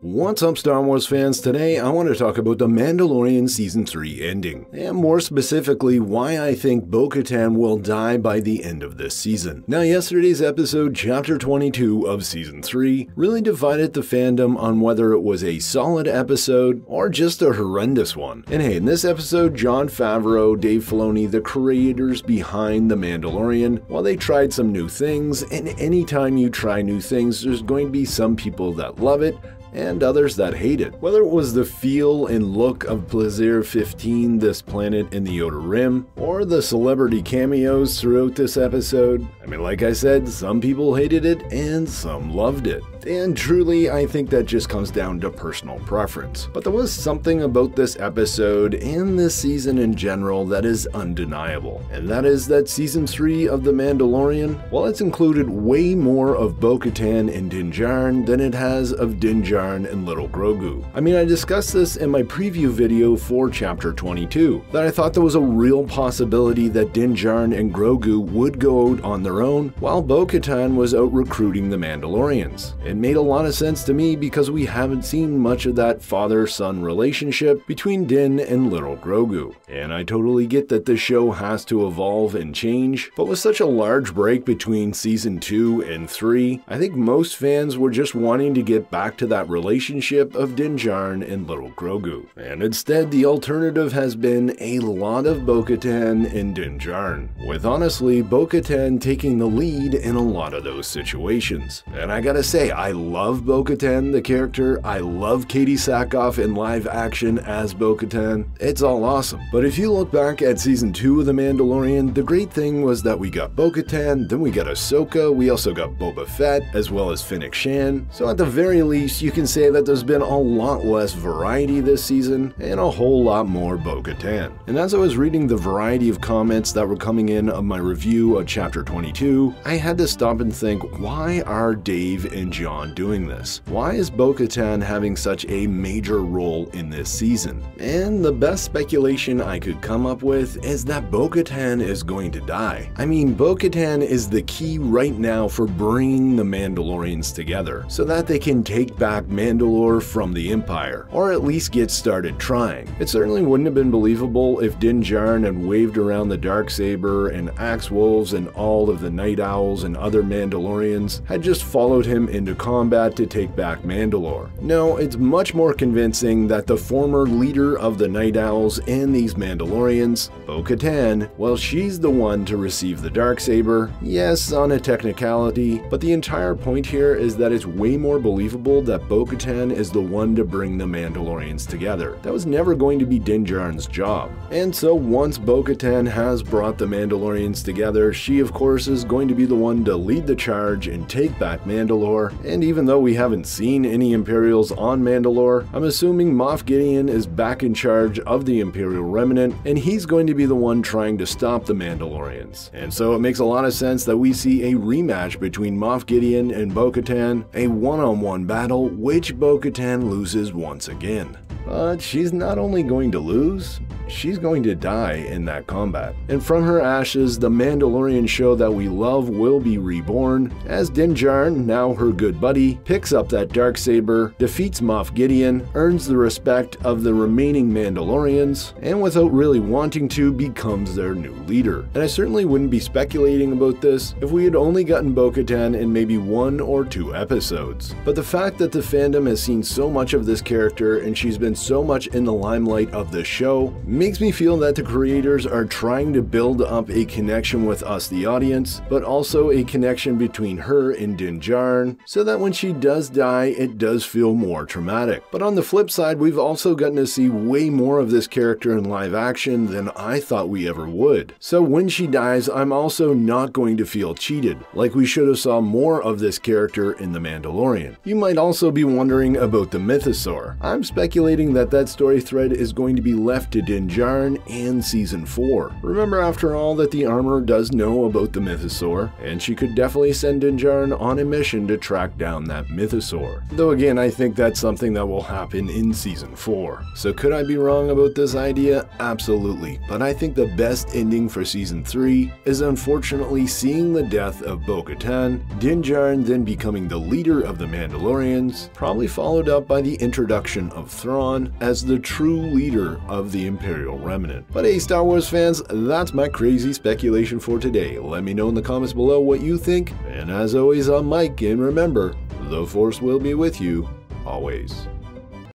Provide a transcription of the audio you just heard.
What's up, Star Wars fans? Today I want to talk about The Mandalorian Season 3 ending, and more specifically why I think Bo-Katan will die by the end of this season. Now, yesterday's episode, Chapter 22 of Season 3, really divided the fandom on whether it was a solid episode or just a horrendous one. And hey, in this episode, Jon Favreau, Dave Filoni, the creators behind The Mandalorian, while they tried some new things, and anytime you try new things, there's going to be some people that love it, and others that hate it. Whether it was the feel and look of Plaisir 15, this planet in the Outer Rim, or the celebrity cameos throughout this episode, I mean, like I said, some people hated it and some loved it. And truly, I think that just comes down to personal preference. But there was something about this episode and this season in general that is undeniable. And that is that Season 3 of The Mandalorian, while it's included way more of Bo-Katan and Din Djarin than it has of Din Djarin and Little Grogu. I mean, I discussed this in my preview video for Chapter 22, that I thought there was a real possibility that Din Djarin and Grogu would go out on their own while Bo-Katan was out recruiting the Mandalorians. It made a lot of sense to me because we haven't seen much of that father-son relationship between Din and Little Grogu. And I totally get that this show has to evolve and change, but with such a large break between Season 2 and 3, I think most fans were just wanting to get back to that relationship of Din Djarin and Little Grogu. And instead, the alternative has been a lot of Bo-Katan and Din Djarin, with honestly Bo-Katan taking the lead in a lot of those situations. And I gotta say, I love Bo-Katan, the character. I love Katie Sackhoff in live action as Bo-Katan. It's all awesome. But if you look back at Season 2 of The Mandalorian, the great thing was that we got Bo-Katan, then we got Ahsoka, we also got Boba Fett, as well as Fennec Shan. So at the very least, you can say that there's been a lot less variety this season, and a whole lot more Bo-Katan. And as I was reading the variety of comments that were coming in of my review of Chapter 22, I had to stop and think, why are Dave and John doing this? Why is Bo-Katan having such a major role in this season? And the best speculation I could come up with is that Bo-Katan is going to die. I mean, Bo-Katan is the key right now for bringing the Mandalorians together, so that they can take back Mandalore from the Empire, or at least get started trying. It certainly wouldn't have been believable if Din Djarin had waved around the Darksaber and Axe Wolves and all of the Night Owls and other Mandalorians had just followed him into combat to take back Mandalore. No, it's much more convincing that the former leader of the Night Owls and these Mandalorians, Bo-Katan, well, she's the one to receive the Darksaber. Yes, on a technicality, but the entire point here is that it's way more believable that Bo-Katan is the one to bring the Mandalorians together. That was never going to be Din Djarin's job. And so once Bo-Katan has brought the Mandalorians together, she of course is going to be the one to lead the charge and take back Mandalore. And even though we haven't seen any Imperials on Mandalore, I'm assuming Moff Gideon is back in charge of the Imperial Remnant, and he's going to be the one trying to stop the Mandalorians. And so it makes a lot of sense that we see a rematch between Moff Gideon and Bo-Katan, a one-on-one battle, which Bo-Katan loses once again. But she's not only going to lose, she's going to die in that combat. And from her ashes, the Mandalorian show that we love will be reborn, as Din Djarin, now her good buddy, picks up that Darksaber, defeats Moff Gideon, earns the respect of the remaining Mandalorians, and without really wanting to, becomes their new leader. And I certainly wouldn't be speculating about this if we had only gotten Bo-Katan in maybe 1 or 2 episodes. But the fact that the fandom has seen so much of this character and she's been so much in the limelight of the show makes me feel that the creators are trying to build up a connection with us, the audience, but also a connection between her and Din Djarin, so that when she does die, it does feel more traumatic. But on the flip side, we've also gotten to see way more of this character in live action than I thought we ever would. So when she dies, I'm also not going to feel cheated, like we should have saw more of this character in The Mandalorian. You might also be wondering about the Mythosaur. I'm speculating that that story thread is going to be left to Din Djarin and Season 4. Remember, after all, that the armorer does know about the mythosaur, and she could definitely send Din Djarin on a mission to track down that mythosaur. Though again, I think that's something that will happen in Season 4. So could I be wrong about this idea? Absolutely. But I think the best ending for Season 3 is unfortunately seeing the death of Bo-Katan, Din Djarin then becoming the leader of the Mandalorians, probably followed up by the introduction of Thrawn as the true leader of the Imperial Remnant. But hey, Star Wars fans, that's my crazy speculation for today. Let me know in the comments below what you think, and as always, I'm Mike, and remember, the Force will be with you always.